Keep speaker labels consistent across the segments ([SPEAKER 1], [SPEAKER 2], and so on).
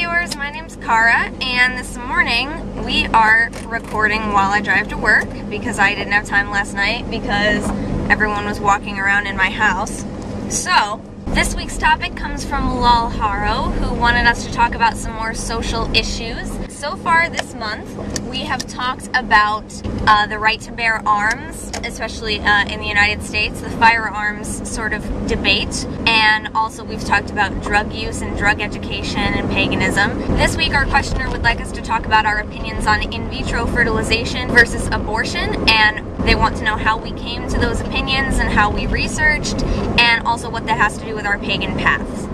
[SPEAKER 1] viewers, my name's Cara, and this morning we are recording while I drive to work because I didn't have time last night because everyone was walking around in my house. So, this week's topic comes from Lullharrow, who wanted us to talk about some more social issues. So far this month, we have talked about the right to bear arms, especially in the United States, the firearms sort of debate, and also we've talked about drug use and drug education and paganism. This week our questioner would like us to talk about our opinions on in vitro fertilization versus abortion, and they want to know how we came to those opinions and how we researched, and also what that has to do with our pagan paths.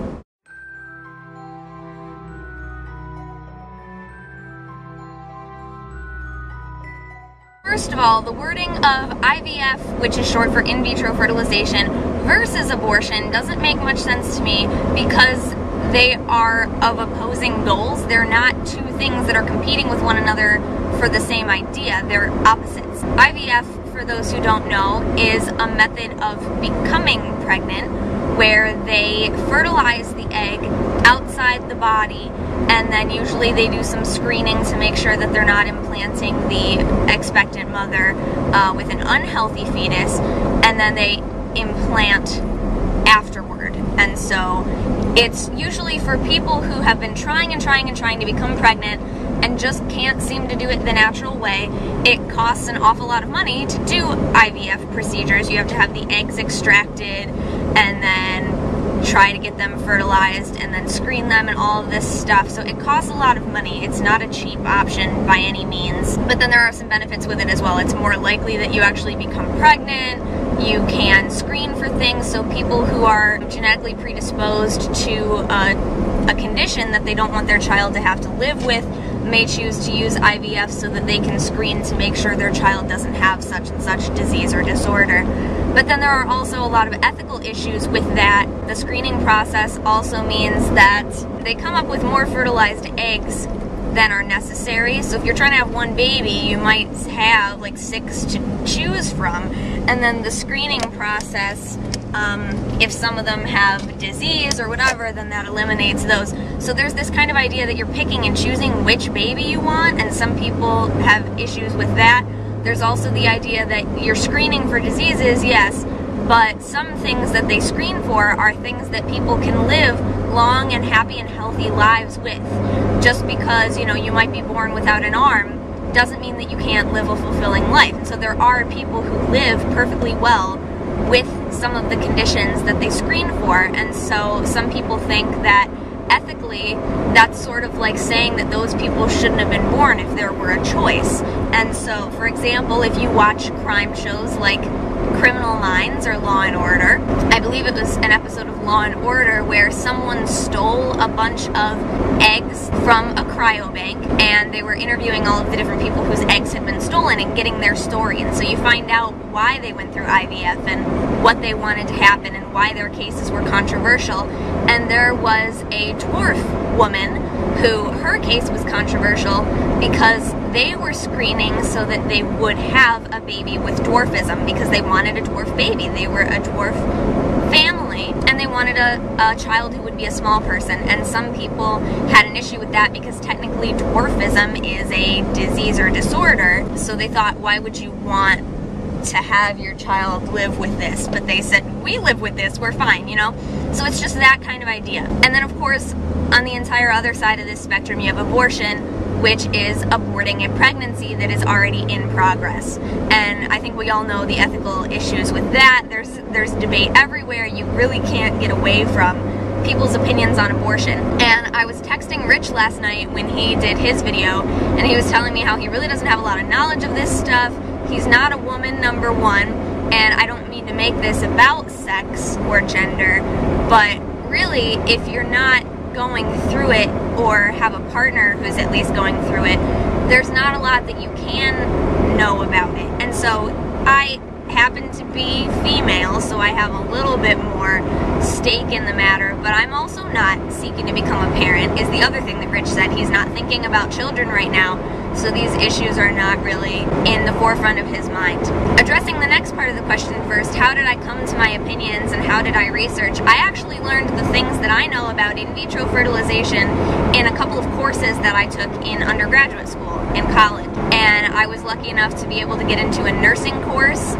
[SPEAKER 1] First of all, the wording of IVF, which is short for in vitro fertilization, versus abortion doesn't make much sense to me because they are of opposing goals. They're not two things that are competing with one another for the same idea. They're opposites. IVF, for those who don't know, is a method of becoming pregnant where they fertilize the egg outside the body, and then usually they do some screening to make sure that they're not implanting the expectant mother with an unhealthy fetus, and then they implant afterward. And so it's usually for people who have been trying to become pregnant and just can't seem to do it the natural way. It costs an awful lot of money to do IVF procedures. You have to have the eggs extracted and then try to get them fertilized and then screen them and all of this stuff. So it costs a lot of money. It's not a cheap option by any means. But then there are some benefits with it as well. It's more likely that you actually become pregnant. You can screen for things, so people who are genetically predisposed to a condition that they don't want their child to have to live with may choose to use IVF so that they can screen to make sure their child doesn't have such and such disease or disorder. But then there are also a lot of ethical issues with that. The screening process also means that they come up with more fertilized eggs than are necessary. So if you're trying to have one baby, you might have like 6 to choose from. And then the screening process, if some of them have disease or whatever, then that eliminates those. So there's this kind of idea that you're picking and choosing which baby you want, and some people have issues with that. There's also the idea that you're screening for diseases, yes, but some things that they screen for are things that people can live long and happy and healthy lives with. Just because, you know, you might be born without an arm doesn't mean that you can't live a fulfilling life. And so there are people who live perfectly well with some of the conditions that they screen for, and so some people think that ethically that's sort of like saying that those people shouldn't have been born if there were a choice. And so, for example, if you watch crime shows like Criminal Minds or Law and Order, I believe it was an episode of Law and Order where someone stole a bunch of eggs from a cryobank, and they were interviewing all of the different people whose eggs had been stolen and getting their story. And so you find out why they went through IVF and what they wanted to happen and why their cases were controversial. And there was a dwarf woman who, her case was controversial because they were screening so that they would have a baby with dwarfism because they wanted a dwarf baby. They were a dwarf family and they wanted a child who would be a small person, and some people had an issue with that because technically dwarfism is a disease or disorder, so they thought, why would you want to have your child live with this? But they said, we live with this, we're fine, you know? So it's just that kind of idea. And then of course, on the entire other side of this spectrum, you have abortion, which is aborting a pregnancy that is already in progress. And I think we all know the ethical issues with that. There's debate everywhere. You really can't get away from people's opinions on abortion. And I was texting Rich last night when he did his video, and he was telling me how he really doesn't have a lot of knowledge of this stuff. He's not a woman, number one, and I don't mean to make this about sex or gender, but really, if you're not going through it or have a partner who's at least going through it, there's not a lot that you can know about it. And so I happen to be female, so I have a little bit more stake in the matter, but I'm also not seeking to become a parent, is the other thing that Rich said. He's not thinking about children right now, so these issues are not really in the forefront of his mind. Addressing the next part of the question first, how did I come to my opinions and how did I research? I actually learned the things that I know about in vitro fertilization in a couple of courses that I took in undergraduate school, in college. And I was lucky enough to be able to get into a nursing course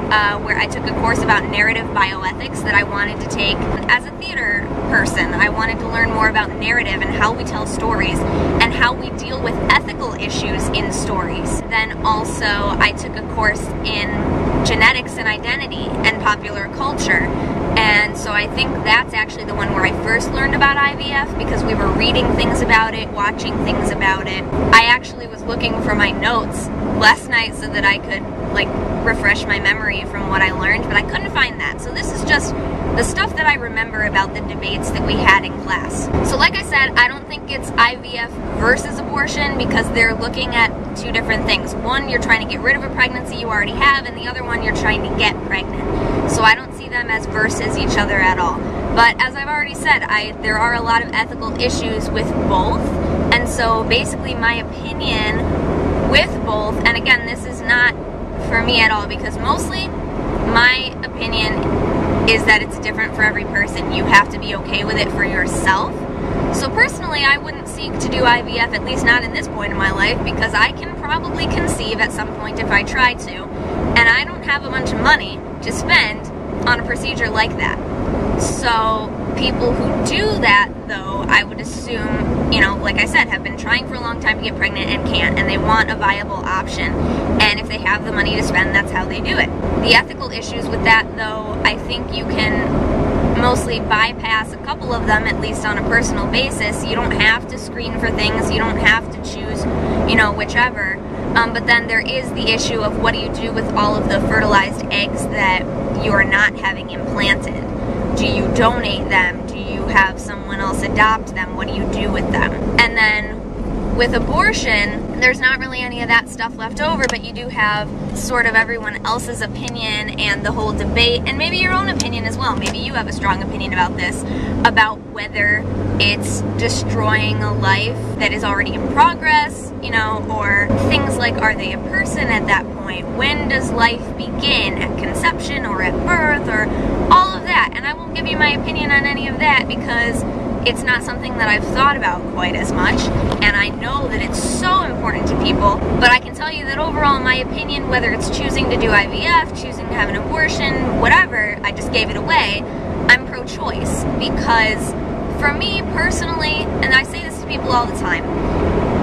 [SPEAKER 1] where I took a course about narrative bioethics that I wanted to take. As a theater person, I wanted to learn more about narrative and how we tell stories and how we deal with ethical issues in stories. Then also I took a course in genetics and identity and popular culture. And so I think that's actually the one where I first learned about IVF, because we were reading things about it, watching things about it. I actually was looking for my notes last night so that I could like refresh my memory from what I learned, but I couldn't find that. So this is just the stuff that I remember about the debates that we had in class. So like I said, I don't think it's IVF versus abortion, because they're looking at two different things. One, you're trying to get rid of a pregnancy you already have, and the other one, you're trying to get pregnant. So I don't see them as versus each other at all. But as I've already said, there are a lot of ethical issues with both, and so basically my opinion with both, and again, this is not for me at all, because mostly my opinion is that it's different for every person. You have to be okay with it for yourself. So personally, I wouldn't seek to do IVF, at least not in this point in my life, because I can probably conceive at some point if I try to, and I don't have a bunch of money to spend on a procedure like that. So people who do that, though, I would assume, you know, like I said, have been trying for a long time to get pregnant and can't, and they want a viable option, and if they have the money to spend, that's how they do it. The ethical issues with that, though, I think you can mostly bypass a couple of them, at least on a personal basis. You don't have to screen for things, you don't have to choose, you know, whichever. But then there is the issue of what do you do with all of the fertilized eggs that you are not having implanted? Do you donate them? Do you have someone else adopt them? What do you do with them? And then with abortion, there's not really any of that stuff left over, but you do have sort of everyone else's opinion and the whole debate, and maybe your own opinion as well. Maybe you have a strong opinion about this, about whether it's destroying a life that is already in progress, you know, or things like, are they a person at that point? When does life begin? At conception or at birth, or all of that? And I won't give you my opinion on any of that, because it's not something that I've thought about quite as much, and I know that it's so important to people, but I can tell you that overall, in my opinion, whether it's choosing to do IVF, choosing to have an abortion, whatever, I just gave it away, I'm pro-choice, because for me personally, and I say this to people all the time,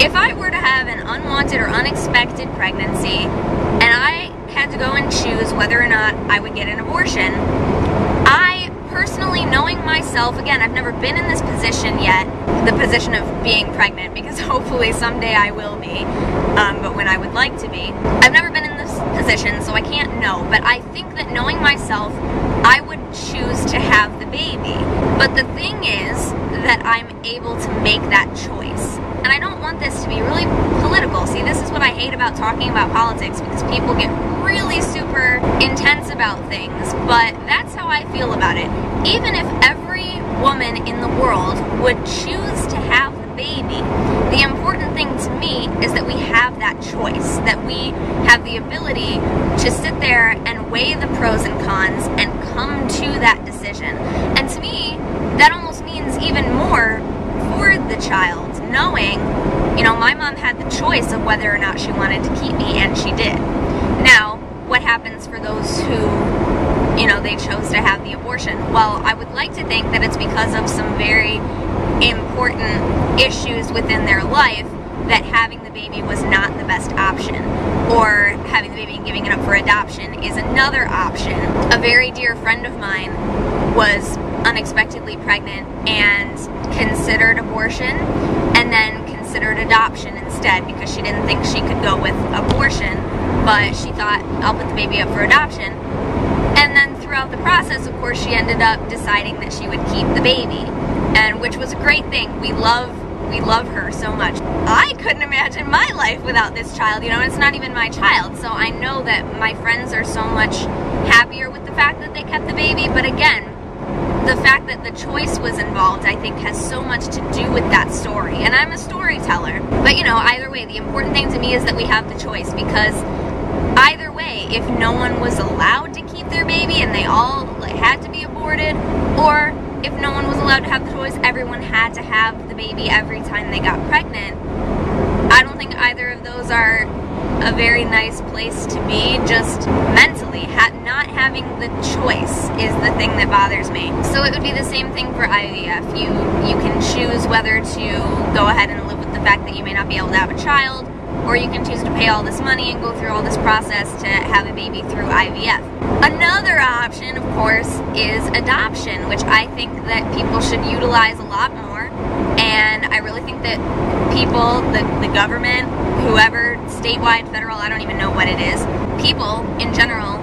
[SPEAKER 1] if I were to have an unwanted or unexpected pregnancy, and I had to go and choose whether or not I would get an abortion, I personally, knowing myself, again, I've never been in this position yet, the position of being pregnant, because hopefully someday I will be, but when I would like to be. I've never been in this position, so I can't know, but I think that knowing myself, I would choose to have the baby. But the thing is that I'm able to make that choice. And I don't want this to be really political. See, this is what I hate about talking about politics, because people get really super intense about things, but that's how I feel about it. Even if every woman in the world would choose to have the baby, the important thing to me is that we have that choice, that we have the ability to sit there and weigh the pros and cons and come to that decision. And to me, that almost means even more for the child, knowing, you know, my mom had the choice of whether or not she wanted to keep me, and she did. Now, what happens for those who, you know, they chose to have the abortion? Well, I would like to think that it's because of some very important issues within their life that having the baby was not the best option, or having the baby and giving it up for adoption is another option. A very dear friend of mine was unexpectedly pregnant and considered abortion, and then considered adoption instead, because she didn't think she could go with abortion, but she thought, I'll put the baby up for adoption. And then throughout the process, of course, she ended up deciding that she would keep the baby, and which was a great thing. We love her so much. I couldn't imagine my life without this child, you know, it's not even my child, so I know that my friends are so much happier with the fact that they kept the baby, but again, the fact that the choice was involved, I think, has so much to do with that story. And I'm a storyteller. But, you know, either way, the important thing to me is that we have the choice, because either way, if no one was allowed to keep their baby and they all had to be aborted, or if no one was allowed to have the choice, everyone had to have the baby every time they got pregnant, I don't think either of those are a very nice place to be, just mentally. Not having the choice is the thing that bothers me. So it would be the same thing for IVF. You can choose whether to go ahead and live with the fact that you may not be able to have a child, or you can choose to pay all this money and go through all this process to have a baby through IVF. Another option, of course, is adoption, which I think that people should utilize a lot more. And I really think that people, the government, whoever, statewide, federal, I don't even know what it is, people in general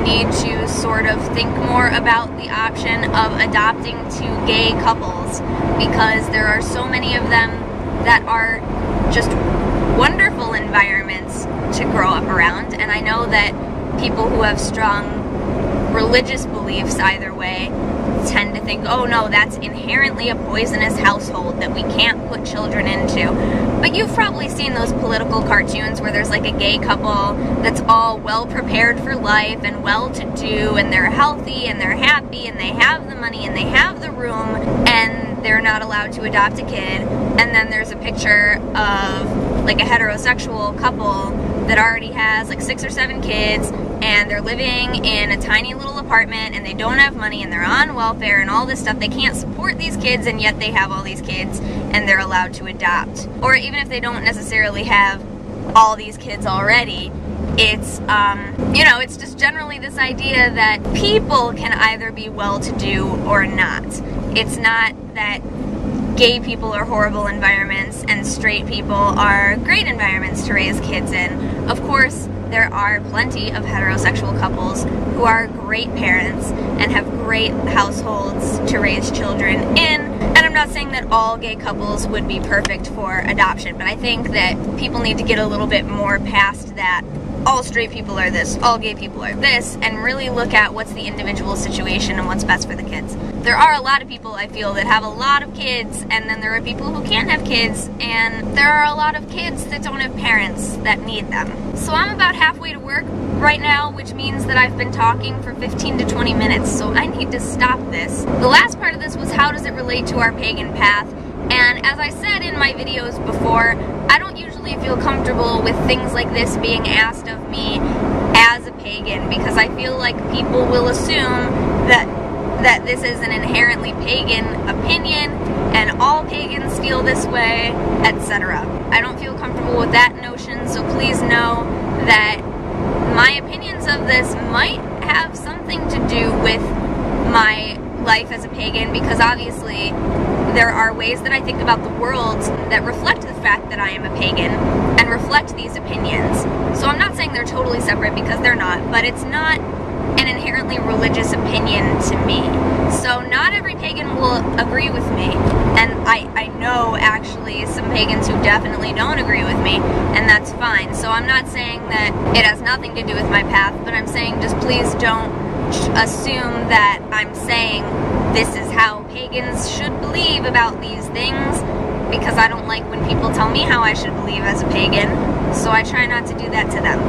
[SPEAKER 1] need to sort of think more about the option of adopting to gay couples, because there are so many of them that are just wonderful environments to grow up around. And I know that people who have strong religious beliefs either way tend to think, oh no, that's inherently a poisonous household that we can't put children into. But you've probably seen those political cartoons where there's like a gay couple that's all well prepared for life and well-to-do, and they're healthy and they're happy and they have the money and they have the room, and they're not allowed to adopt a kid. And then there's a picture of like a heterosexual couple that already has like 6 or 7 kids, and they're living in a tiny little apartment, and they don't have money, and they're on welfare and all this stuff. They can't support these kids, and yet they have all these kids and they're allowed to adopt. Or even if they don't necessarily have all these kids already, it's you know, it's just generally this idea that people can either be well-to-do or not. It's not that gay people are horrible environments and straight people are great environments to raise kids in. Of course, there are plenty of heterosexual couples who are great parents and have great households to raise children in. And I'm not saying that all gay couples would be perfect for adoption, but I think that people need to get a little bit more past that all straight people are this, all gay people are this, and really look at what's the individual situation and what's best for the kids. There are a lot of people, I feel, that have a lot of kids, and then there are people who can't have kids, and there are a lot of kids that don't have parents that need them. So I'm about halfway to work right now, which means that I've been talking for 15 to 20 minutes, so I need to stop this. The last part of this was how does it relate to our pagan path, and as I said in my videos before, I don't usually feel comfortable with things like this being asked of me as a pagan, because I feel like people will assume that this is an inherently pagan opinion and all pagans feel this way, etc. I don't feel comfortable with that notion, so please know that my opinions of this might have something to do with my life as a pagan, because obviously there are ways that I think about the world that reflect the fact that I am a pagan and reflect these opinions. So I'm not saying they're totally separate, because they're not, but it's not an inherently religious opinion to me. So not every pagan will agree with me, and I know actually some pagans who definitely don't agree with me, and that's fine. So I'm not saying that it has nothing to do with my path, but I'm saying just please don't assume that I'm saying this is how pagans should believe about these things, because I don't like when people tell me how I should believe as a pagan, so I try not to do that to them.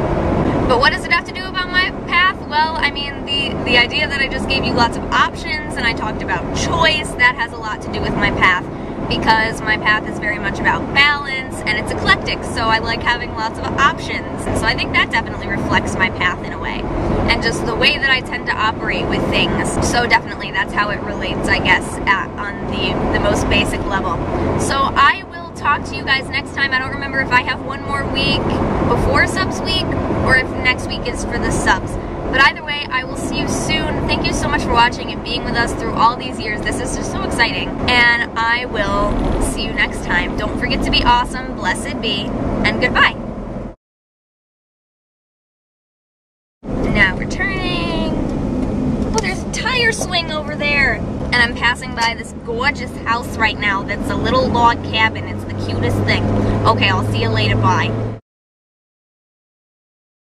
[SPEAKER 1] But what does it have to do about my path? Well, I mean, the idea that I just gave you lots of options and I talked about choice, that has a lot to do with my path, because my path is very much about balance and it's eclectic, so I like having lots of options. So I think that definitely reflects my path in a way, and just the way that I tend to operate with things. So definitely that's how it relates, I guess, on the most basic level. So I will talk to you guys next time. I don't remember if I have one more week before subs week or if next week is for the subs. But either way, I will see you soon. Thank you so much for watching and being with us through all these years. This is just so exciting. And I will see you next time. Don't forget to be awesome, blessed be, and goodbye. Now we're turning. Oh, there's a tire swing over there. And I'm passing by this gorgeous house right now that's a little log cabin. It's the cutest thing. Okay, I'll see you later. Bye.